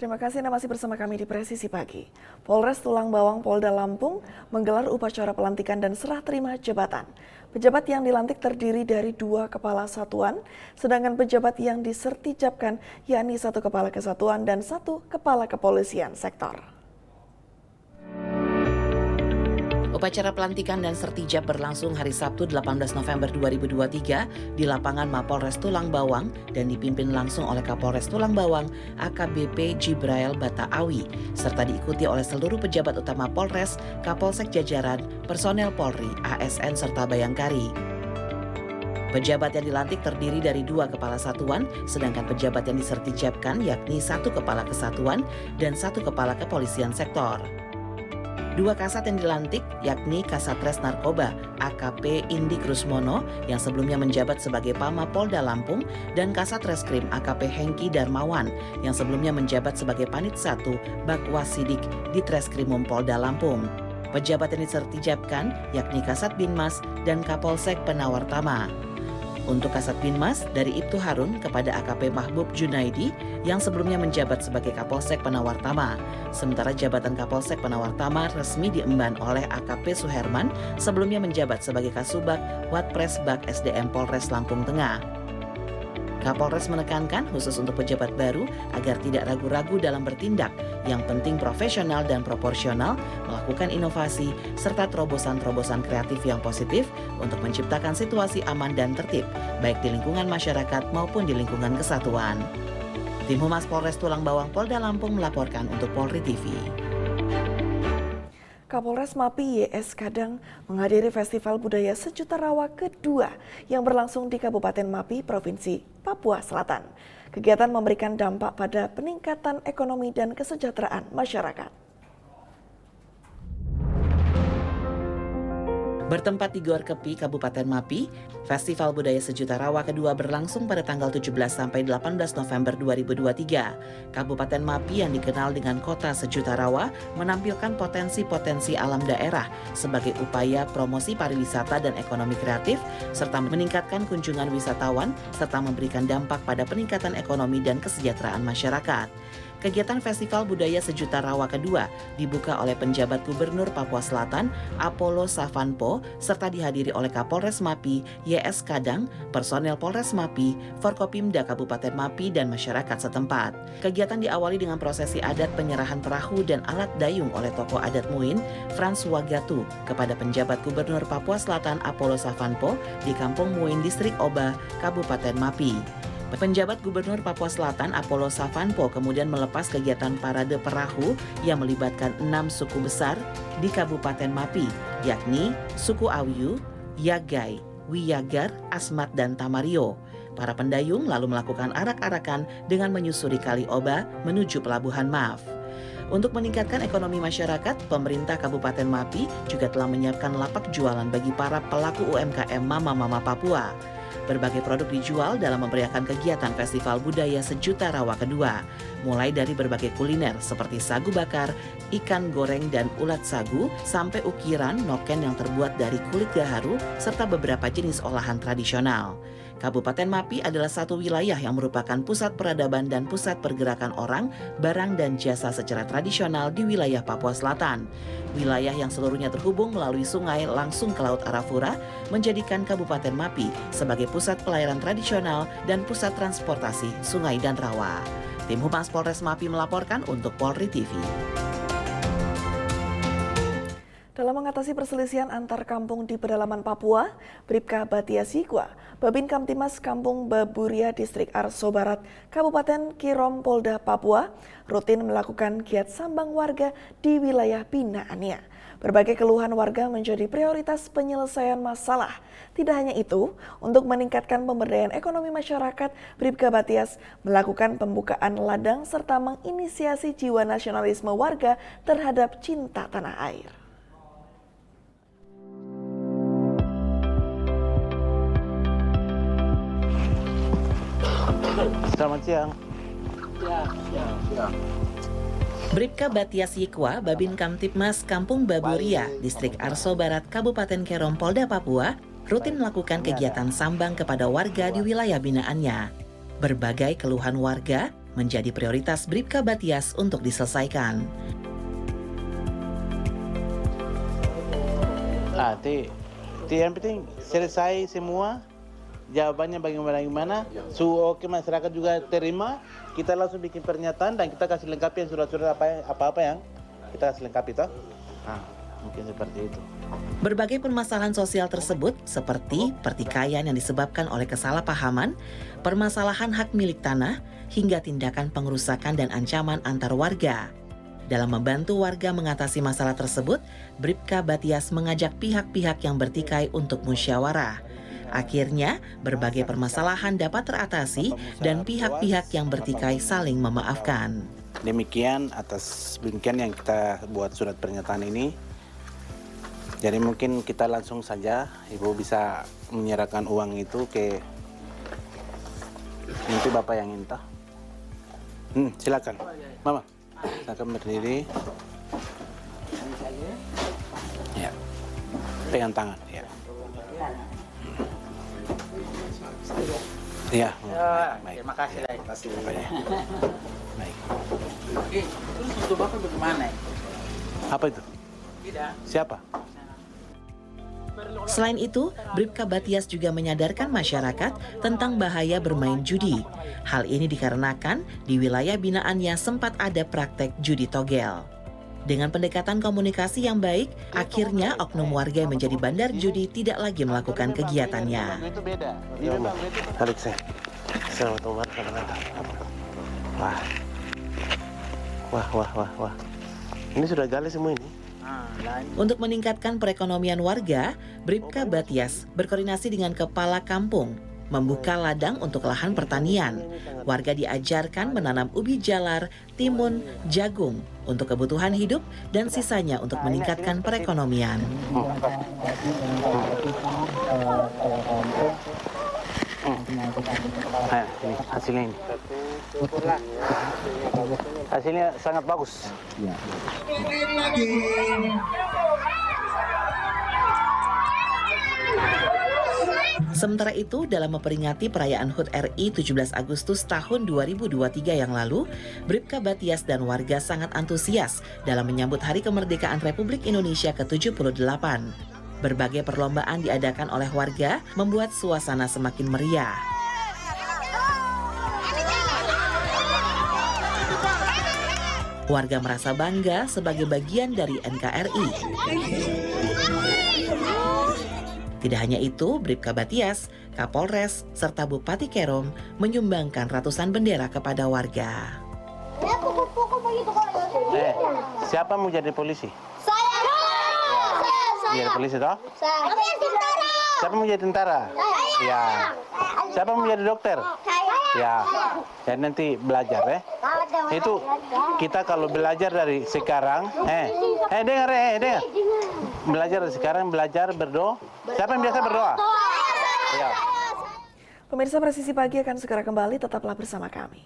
Terima kasih Anda masih bersama kami di Presisi Pagi. Polres Tulang Bawang Polda Lampung menggelar upacara pelantikan dan serah terima jabatan. Pejabat yang dilantik terdiri dari 2 kepala satuan, sedangkan pejabat yang disertijabkan yakni 1 kepala kesatuan dan 1 kepala kepolisian sektor. Upacara pelantikan dan sertijab berlangsung hari Sabtu 18 November 2023 di lapangan Mapolres Tulang Bawang dan dipimpin langsung oleh Kapolres Tulang Bawang AKBP Jibrail Bataawi serta diikuti oleh seluruh pejabat utama Polres, Kapolsek jajaran, personel Polri, ASN serta Bayangkari. Pejabat yang dilantik terdiri dari 2 kepala satuan, sedangkan pejabat yang disertijabkan yakni 1 kepala kesatuan dan 1 kepala kepolisian sektor. 2 kasat yang dilantik yakni Kasatres Narkoba AKP Indi Krusmono yang sebelumnya menjabat sebagai Pama Polda Lampung dan Kasat Reskrim AKP Hengki Darmawan yang sebelumnya menjabat sebagai Panit 1 Bakwasidik di Treskrimum Polda Lampung. Pejabat yang disertijabkan yakni Kasat Binmas dan Kapolsek Penawartama. Untuk Kasat Binmas dari Ibtu Harun kepada AKP Mahbub Junaidi yang sebelumnya menjabat sebagai Kapolsek Penawartama. Sementara jabatan Kapolsek Penawartama resmi diemban oleh AKP Suherman sebelumnya menjabat sebagai Kasubag Watpresbag SDM Polres Lampung Tengah. Kapolres menekankan khusus untuk pejabat baru agar tidak ragu-ragu dalam bertindak, yang penting profesional dan proporsional, melakukan inovasi, serta terobosan-terobosan kreatif yang positif untuk menciptakan situasi aman dan tertib, baik di lingkungan masyarakat maupun di lingkungan kesatuan. Tim Humas Polres Tulang Bawang Polda Lampung melaporkan untuk Polri TV. Kapolres MAPI YS Kadang menghadiri Festival Budaya Sejuta Rawa kedua yang berlangsung di Kabupaten MAPI, Provinsi Papua Selatan. Kegiatan memberikan dampak pada peningkatan ekonomi dan kesejahteraan masyarakat. Bertempat di Gor Kepi, Kabupaten MAPI, Festival Budaya Sejuta Rawa kedua berlangsung pada tanggal 17 sampai 18 November 2023. Kabupaten MAPI yang dikenal dengan Kota Sejuta Rawa menampilkan potensi-potensi alam daerah sebagai upaya promosi pariwisata dan ekonomi kreatif, serta meningkatkan kunjungan wisatawan, serta memberikan dampak pada peningkatan ekonomi dan kesejahteraan masyarakat. Kegiatan Festival Budaya Sejuta Rawa kedua dibuka oleh penjabat Gubernur Papua Selatan, Apollo Savanpo, serta dihadiri oleh Kapolres MAPI, YS Kadang, personel Polres MAPI, Forkopimda Kabupaten MAPI, dan masyarakat setempat. Kegiatan diawali dengan prosesi adat penyerahan perahu dan alat dayung oleh tokoh adat Muin, Frans Wagatu, kepada penjabat Gubernur Papua Selatan, Apollo Savanpo, di Kampung Muin, Distrik Oba, Kabupaten MAPI. Penjabat Gubernur Papua Selatan Apollo Savanpo kemudian melepas kegiatan parade perahu yang melibatkan 6 suku besar di Kabupaten MAPI, yakni suku Awiyu, Yagai, Wiyagar, Asmat, dan Tamario. Para pendayung lalu melakukan arak-arakan dengan menyusuri Kali Oba menuju Pelabuhan Maf. Untuk meningkatkan ekonomi masyarakat, pemerintah Kabupaten MAPI juga telah menyiapkan lapak jualan bagi para pelaku UMKM Mama-Mama Papua. Berbagai produk dijual dalam memeriahkan kegiatan Festival Budaya Sejuta Rawa kedua, mulai dari berbagai kuliner seperti sagu bakar, ikan goreng dan ulat sagu, sampai ukiran noken yang terbuat dari kulit gaharu, serta beberapa jenis olahan tradisional. Kabupaten MAPI adalah satu wilayah yang merupakan pusat peradaban dan pusat pergerakan orang, barang, dan jasa secara tradisional di wilayah Papua Selatan. Wilayah yang seluruhnya terhubung melalui sungai langsung ke Laut Arafura menjadikan Kabupaten MAPI sebagai pusat pelayaran tradisional dan pusat transportasi sungai dan rawa. Tim Humas Polres MAPI melaporkan untuk Polri TV. Dalam mengatasi perselisihan antar kampung di pedalaman Papua, Bribka Batia Sikwa, Babin Kamtimas Kampung Baburia Distrik Arso Barat, Kabupaten Kirom Polda Papua, rutin melakukan giat sambang warga di wilayah binaannya. Berbagai keluhan warga menjadi prioritas penyelesaian masalah. Tidak hanya itu, untuk meningkatkan pemberdayaan ekonomi masyarakat, Bribka Batias melakukan pembukaan ladang serta menginisiasi jiwa nasionalisme warga terhadap cinta tanah air. Selamat siang. Bribka Batias Yikwa, Babin Kamtipmas Kampung Baburia, Distrik Arso Barat, Kabupaten Kerom Polda Papua, rutin melakukan kegiatan sambang kepada warga di wilayah binaannya. Berbagai keluhan warga menjadi prioritas Bribka Batias untuk diselesaikan. Yang penting selesai semua, jawabannya bagaimana, oke masyarakat juga terima, kita langsung bikin pernyataan dan kita kasih lengkapi yang surat-surat apa-apa yang kita kasih lengkapi toh. Mungkin seperti itu. Berbagai permasalahan sosial tersebut seperti pertikaian yang disebabkan oleh kesalahpahaman, permasalahan hak milik tanah, hingga tindakan pengerusakan dan ancaman antar warga. Dalam membantu warga mengatasi masalah tersebut, Bribka Batias mengajak pihak-pihak yang bertikai untuk musyawarah. Akhirnya, berbagai permasalahan dapat teratasi dan pihak-pihak yang bertikai saling memaafkan. Demikian yang kita buat surat pernyataan ini. Jadi mungkin kita langsung saja, Ibu bisa menyerahkan uang itu ke nanti Bapak yang minta. Silakan, Mama. Silakan berdiri. Ya, pegang tangan. Ya. Ya, baik. Terima kasih. Baik. Terus untuk Bapak bagaimana? Apa itu? Tidak. Siapa? Selain itu, Bribka Batias juga menyadarkan masyarakat tentang bahaya bermain judi. Hal ini dikarenakan di wilayah binaannya sempat ada praktek judi togel. Dengan pendekatan komunikasi yang baik, akhirnya oknum warga yang menjadi bandar judi tidak lagi melakukan kegiatannya. Itu beda. Balik saya. Selamat Umar. Wah. Ini sudah gali semua ini. Untuk meningkatkan perekonomian warga, Bribka Batias berkoordinasi dengan kepala kampung, membuka ladang untuk lahan pertanian. Warga diajarkan menanam ubi jalar, timun, jagung untuk kebutuhan hidup dan sisanya untuk meningkatkan perekonomian. Ini hasilnya ini. Hasilnya sangat bagus. Sementara itu, dalam memperingati perayaan HUT RI 17 Agustus tahun 2023 yang lalu, Bribka Batias dan warga sangat antusias dalam menyambut Hari Kemerdekaan Republik Indonesia ke-78. Berbagai perlombaan diadakan oleh warga membuat suasana semakin meriah. Warga merasa bangga sebagai bagian dari NKRI. Tidak hanya itu, Bribka Batias, Kapolres, serta Bupati Kerom menyumbangkan ratusan bendera kepada warga. Siapa mau jadi polisi? Saya. Jadi polisi toh? Saya. Siapa mau jadi tentara? Ya. Siapa mau jadi dokter? Ya. Dan nanti belajar ya. Itu kita kalau belajar dari sekarang, dengar. Belajar dari sekarang, belajar berdoa. Siapa yang biasa berdoa? Ya. Pemirsa Presisi Pagi akan segera kembali, tetaplah bersama kami.